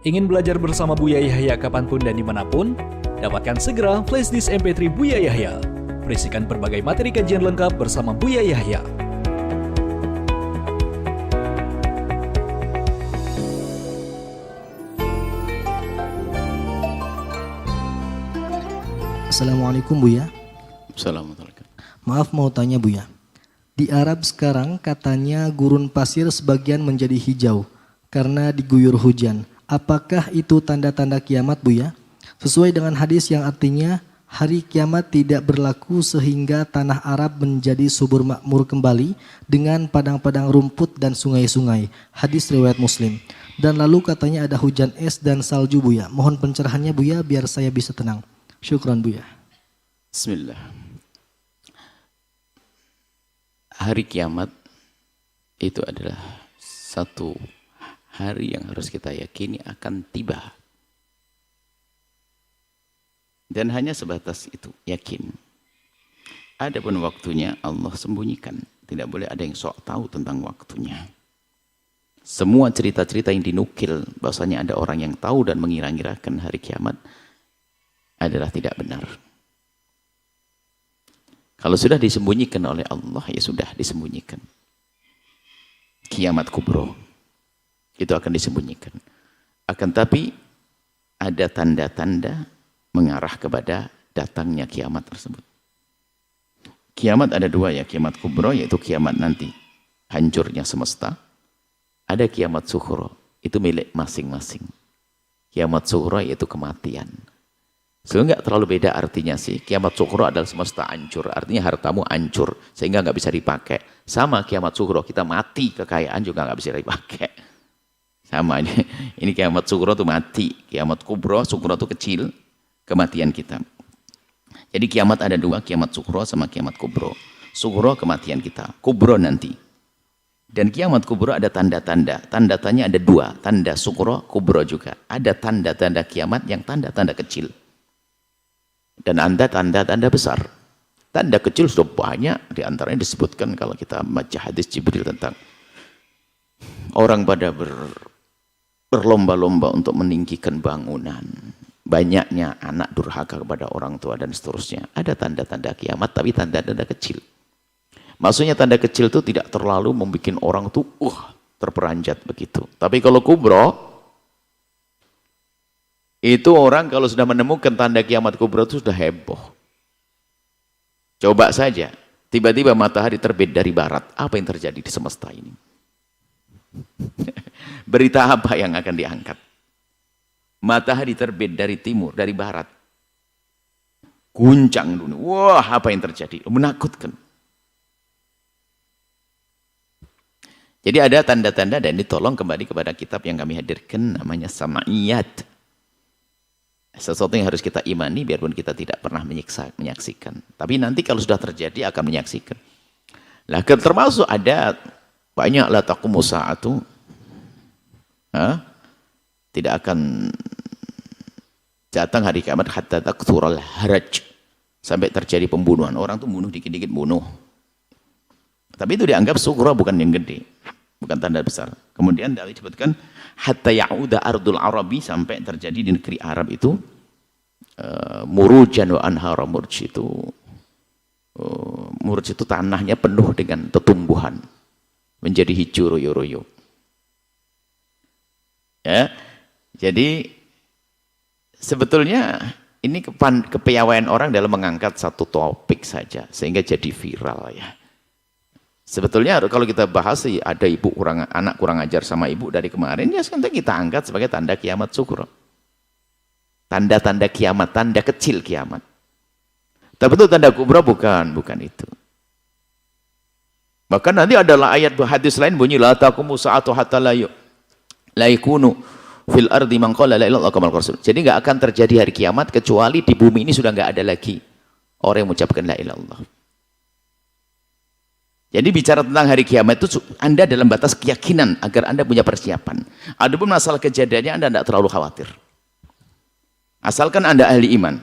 Ingin belajar bersama Buya Yahya kapanpun dan dimanapun? Dapatkan segera flashdisk MP3 Buya Yahya. Berisikan berbagai materi kajian lengkap bersama Buya Yahya. Assalamualaikum Buya. Assalamualaikum. Maaf mau tanya Buya. Di Arab sekarang katanya gurun pasir sebagian menjadi hijau karena diguyur hujan. Apakah itu tanda-tanda kiamat Buya? Sesuai dengan hadis yang artinya hari kiamat tidak berlaku sehingga tanah Arab menjadi subur makmur kembali dengan padang-padang rumput dan sungai-sungai. Hadis riwayat Muslim. Dan lalu katanya ada hujan es dan salju Buya. Mohon pencerahannya Buya biar saya bisa tenang. Syukran Buya. Bismillah. Hari kiamat itu adalah satu hari yang harus kita yakini akan tiba. Dan hanya sebatas itu, yakin. Adapun waktunya Allah sembunyikan. Tidak boleh ada yang sok tahu tentang waktunya. Semua cerita-cerita yang dinukil bahwasanya ada orang yang tahu dan mengira-ngirakan hari kiamat adalah tidak benar. Kalau sudah disembunyikan oleh Allah, ya sudah disembunyikan. Kiamat kubro itu akan disembunyikan. Akan tapi ada tanda-tanda mengarah kepada datangnya kiamat tersebut. Kiamat ada dua ya, kiamat kubro yaitu kiamat nanti hancurnya semesta. Ada kiamat sukhro, itu milik masing-masing. Kiamat sukhro yaitu kematian. Sehingga nggak terlalu beda artinya sih. Kiamat sukhro adalah semesta hancur, artinya hartamu hancur sehingga nggak bisa dipakai. Sama kiamat sukhro, kita mati kekayaan juga nggak bisa dipakai. Sama ini kiamat sukhro itu mati, kiamat kubro, sukhro itu kecil, kematian kita. Jadi kiamat ada dua, kiamat sukhro sama kiamat kubro. Sukhro kematian kita, kubro nanti. Dan kiamat kubro ada tanda-tanda, tanda-tandanya ada dua, tanda sukhro, kubro juga. Ada tanda-tanda kiamat yang tanda-tanda kecil. Dan ada tanda-tanda besar. Tanda kecil sudah banyak, diantaranya disebutkan kalau kita baca hadis Jibril tentang orang pada berlomba-lomba untuk meninggikan bangunan. Banyaknya anak durhaka kepada orang tua dan seterusnya. Ada tanda-tanda kiamat, tapi tanda-tanda kecil. Maksudnya tanda kecil itu tidak terlalu membuat orang tuh terperanjat begitu. Tapi kalau kubro, itu orang kalau sudah menemukan tanda kiamat kubro itu sudah heboh. Coba saja, tiba-tiba matahari terbit dari barat. Apa yang terjadi di semesta ini? Berita apa yang akan diangkat? Matahari terbit dari timur, dari barat. Guncang dunia. Wah, apa yang terjadi? Menakutkan. Jadi ada tanda-tanda dan ditolong kembali kepada kitab yang kami hadirkan namanya Sama'iyat. Sesuatu yang harus kita imani biarpun kita tidak pernah menyaksikan. Tapi nanti kalau sudah terjadi akan menyaksikan. Lah termasuk ada banyak la taqumu sa'atu. Tidak akan datang hari kiamat hatta taktural haraj. Sampai terjadi pembunuhan. Orang tuh bunuh dikit-dikit bunuh. Tapi itu dianggap sughra bukan yang gede. Bukan tanda besar. Kemudian dari disebutkan hatta ya'uda ardul arabi sampai terjadi di negeri Arab itu murujan wa anhara murj itu murj itu tanahnya penuh dengan tumbuhan menjadi hijau royo-royo. Ya. Jadi sebetulnya ini kepiawaian orang dalam mengangkat satu topik saja sehingga jadi viral ya. Sebetulnya kalau kita bahas sih ada anak kurang ajar sama ibu dari kemarin ya sekarang kita angkat sebagai tanda kiamat sukhro. Tanda-tanda kiamat, tanda kecil kiamat. Tapi itu tanda kubra bukan itu. Bahkan nanti adalah ayat hadis lain bunyi la taqumu sa'atu hatta la yakunu fil ardi man qala la ilaha illallah kamal rasul. Jadi enggak akan terjadi hari kiamat kecuali di bumi ini sudah enggak ada lagi orang yang mengucapkan la ilaha illallah. Jadi bicara tentang hari kiamat itu Anda dalam batas keyakinan agar Anda punya persiapan. Adapun masalah kejadiannya Anda tidak terlalu khawatir. Asalkan Anda ahli iman.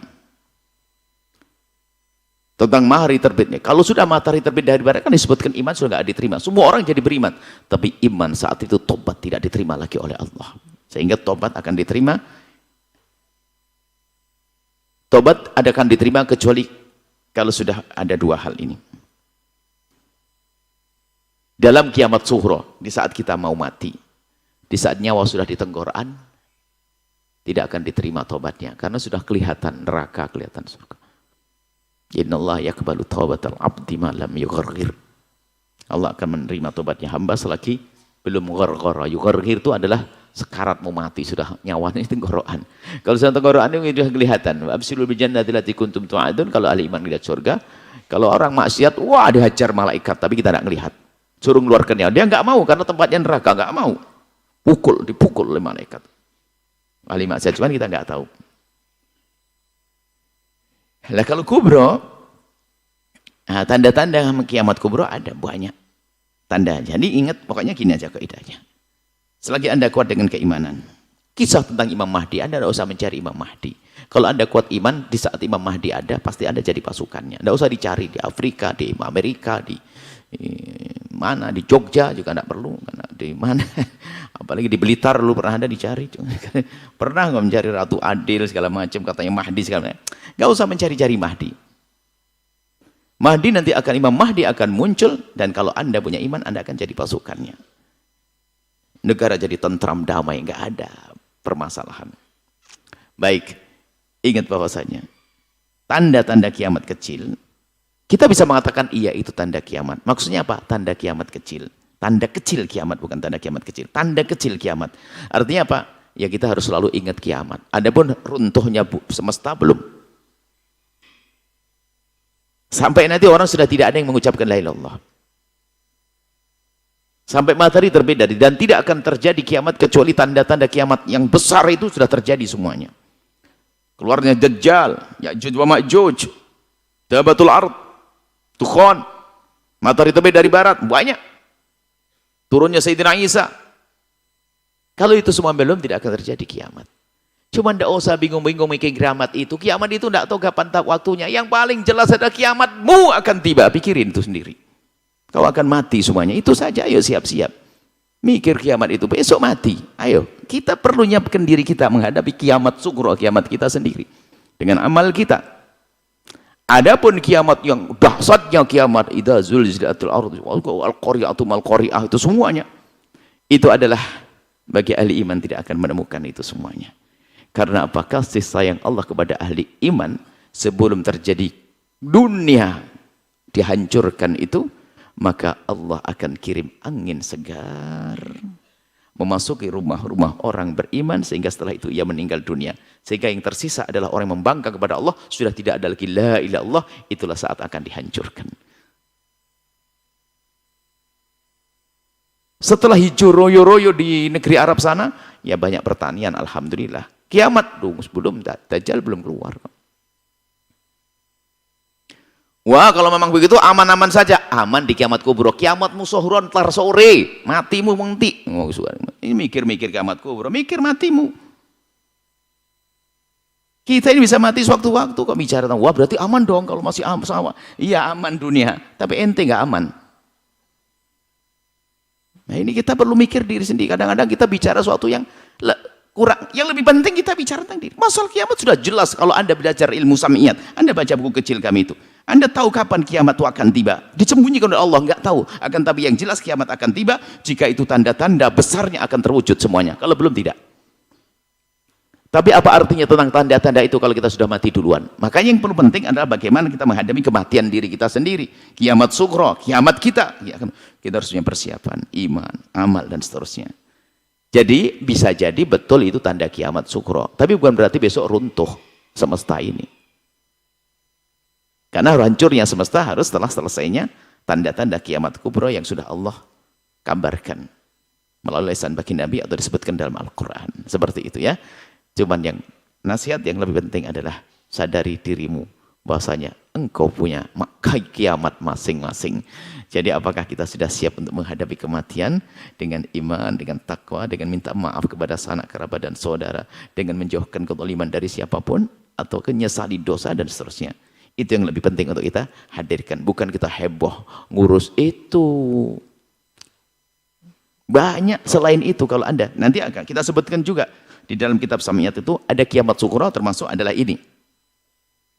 Tentang matahari terbitnya. Kalau sudah matahari terbit dari barat kan disebutkan iman sudah tidak diterima. Semua orang jadi beriman. Tapi iman saat itu tobat tidak diterima lagi oleh Allah. Sehingga tobat akan diterima. Tobat akan diterima kecuali kalau sudah ada dua hal ini. Dalam kiamat sughra, di saat kita mau mati, di saat nyawa sudah di tenggorokan, tidak akan diterima tobatnya karena sudah kelihatan neraka, kelihatan surga. Innallaha yaqbalu taubatal abdi ma lam yugharghir. Allah akan menerima tobatnya hamba selagi belum gharghara. Yugharghir itu adalah sekarat mau mati, sudah nyawanya di tenggorokan. Kalau sudah tenggorokan itu sudah kelihatan. Absyirul bil jannati allati kuntum tu'adun. Kalau ahli iman lihat surga, kalau orang maksiat, wah dihajar malaikat, tapi kita tidak melihat. Suruh mengeluarkannya, dia nggak mau karena tempatnya neraka, nggak mau. Dipukul oleh malaikat. Ahli maksiat, cuman kita nggak tahu. Lah kalau kubro, nah, tanda-tanda kiamat kubro ada banyak tanda. Jadi ingat, pokoknya gini aja kaidahnya. Selagi Anda kuat dengan keimanan, kisah tentang Imam Mahdi, Anda tidak usah mencari Imam Mahdi. Kalau Anda kuat iman, di saat Imam Mahdi ada, pasti Anda jadi pasukannya. Tidak usah dicari di Afrika, di Amerika, di mana, di Jogja juga tidak perlu. Karena di mana, apalagi di Blitar lu pernah ada dicari. Pernah nggak mencari Ratu Adil segala macam, katanya Mahdi segala macam. Nggak usah mencari-cari Mahdi. Mahdi nanti akan, Imam Mahdi akan muncul, dan kalau Anda punya iman, Anda akan jadi pasukannya. Negara jadi tentram, damai, nggak ada permasalahan. Baik, ingat bahwasanya tanda-tanda kiamat kecil, kita bisa mengatakan iya itu tanda kiamat. Maksudnya apa? Tanda kiamat kecil. Tanda kecil kiamat, bukan tanda kiamat kecil. Tanda kecil kiamat. Artinya apa? Ya kita harus selalu ingat kiamat. Adapun runtuhnya semesta belum. Sampai nanti orang sudah tidak ada yang mengucapkan la ilaha illallah. Sampai matahari terbit dari, dan tidak akan terjadi kiamat kecuali tanda-tanda kiamat yang besar itu sudah terjadi semuanya. Keluarnya Dajjal, Ya'juj wa Ma'juj, Dabatul Ard, Dukhan, matahari terbit dari barat, banyak. Turunnya Sayyidina Isa. Kalau itu semua belum, tidak akan terjadi kiamat. Cuma tidak usah bingung-bingung mikir kiamat itu. Kiamat itu tidak tahu kapan waktunya. Yang paling jelas adalah kiamatmu akan tiba. Pikirin itu sendiri. Kau akan mati semuanya. Itu saja, ayo siap-siap. Mikir kiamat itu, besok mati. Ayo, kita perlu nyiapkan diri kita menghadapi kiamat sughra, kiamat kita sendiri. Dengan amal kita. Adapun kiamat yang dahsyatnya kiamat, idza zulzilatil ardu wal qari'atu mal qari'ah, itu semuanya. Itu adalah bagi ahli iman tidak akan menemukan itu semuanya. Karena apa? Kasih sayang Allah kepada ahli iman sebelum terjadi dunia dihancurkan itu, maka Allah akan kirim angin segar memasuki rumah-rumah orang beriman, sehingga setelah itu ia meninggal dunia, sehingga yang tersisa adalah orang yang membangkang kepada Allah, sudah tidak ada lagi la ilaha illallah. Itulah saat akan dihancurkan. Setelah hijau royo-royo di negeri Arab sana, ya banyak pertanian, alhamdulillah. Kiamat belum, Dajjal belum keluar. Wah, kalau memang begitu aman-aman saja. Aman di kiamat kubro. Kiamat musohron tar sore, matimu mengti. Oh, ini mikir-mikir kiamat kubro, mikir matimu. Kita ini bisa mati sewaktu-waktu kok bicara tentang, wah berarti aman dong kalau masih sama. Iya aman dunia, tapi ente nggak aman. Nah ini kita perlu mikir diri sendiri. Kadang-kadang kita bicara sesuatu yang kurang, yang lebih penting kita bicara tentang diri. Masalah kiamat sudah jelas kalau Anda belajar ilmu samiyat. Anda baca buku kecil kami itu. Anda tahu kapan kiamat itu akan tiba. Disembunyikan oleh Allah, nggak tahu. Akan tapi yang jelas kiamat akan tiba jika itu tanda-tanda besarnya akan terwujud semuanya. Kalau belum, tidak. Tapi apa artinya tentang tanda-tanda itu kalau kita sudah mati duluan? Makanya yang perlu penting adalah bagaimana kita menghadapi kematian diri kita sendiri. Kiamat sughra, kiamat kita. Kita harus punya persiapan, iman, amal, dan seterusnya. Jadi bisa jadi betul itu tanda kiamat sughra. Tapi bukan berarti besok runtuh semesta ini. Karena hancurnya semesta harus setelah selesainya tanda-tanda kiamat kubra yang sudah Allah kabarkan melalui lisan baginda Nabi atau disebutkan dalam Al-Quran. Seperti itu ya. Cuman yang nasihat yang lebih penting adalah sadari dirimu bahwasanya engkau punya kiamat masing-masing. Jadi apakah kita sudah siap untuk menghadapi kematian dengan iman, dengan takwa, dengan minta maaf kepada sanak kerabat dan saudara, dengan menjauhkan kezaliman dari siapapun, atau menyesali dosa dan seterusnya. Itu yang lebih penting untuk kita hadirkan. Bukan kita heboh ngurus itu. Banyak selain itu kalau Anda. Nanti akan kita sebutkan juga di dalam kitab Samiyat itu ada kiamat sughra, termasuk adalah ini.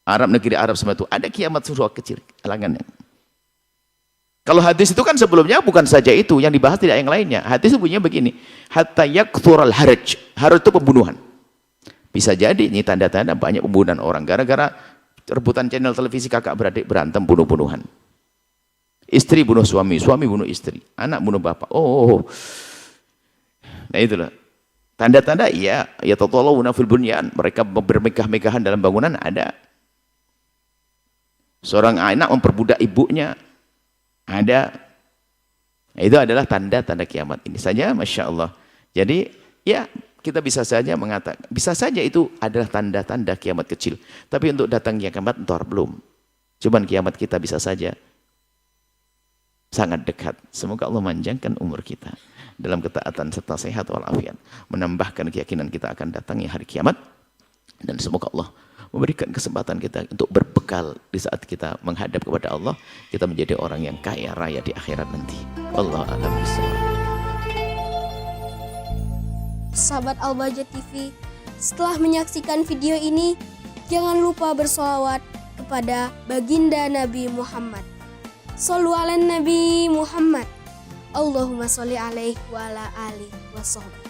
Arab, negeri Arab semua itu ada kiamat sughra kecil, halangannya. Kalau hadis itu kan sebelumnya bukan saja itu, yang dibahas tidak yang lainnya. Hadis itu bunyinya begini, hatta yakthurul haraj. Haraj itu pembunuhan. Bisa jadi ini tanda-tanda banyak pembunuhan orang gara-gara rebutan channel televisi, kakak beradik berantem, bunuh-bunuhan. Istri bunuh suami, suami bunuh istri, anak bunuh bapak. Nah itulah. Tanda-tanda ya tatalawuna fil bunyan, mereka bermegah-megahan dalam bangunan ada. Seorang anak memperbudak ibunya ada. Nah, itu adalah tanda-tanda kiamat ini saja, Masya Allah. Jadi ya kita bisa saja mengatakan, bisa saja itu adalah tanda-tanda kiamat kecil. Tapi untuk datangnya kiamat entar belum. Cuman kiamat kita bisa saja sangat dekat. Semoga Allah manjangkan umur kita dalam ketaatan serta sehat walafiat, menambahkan keyakinan kita akan datangnya hari kiamat, dan semoga Allah memberikan kesempatan kita untuk berbekal di saat kita menghadap kepada Allah, kita menjadi orang yang kaya raya di akhirat nanti. Wallahu a'lam bishawab. Sahabat Al-Bahjah TV, setelah menyaksikan video ini, jangan lupa bersolawat kepada baginda Nabi Muhammad. Shollu ala Nabi Muhammad. Allahumma sholli alaihi wa ala alihi wa sahbihi.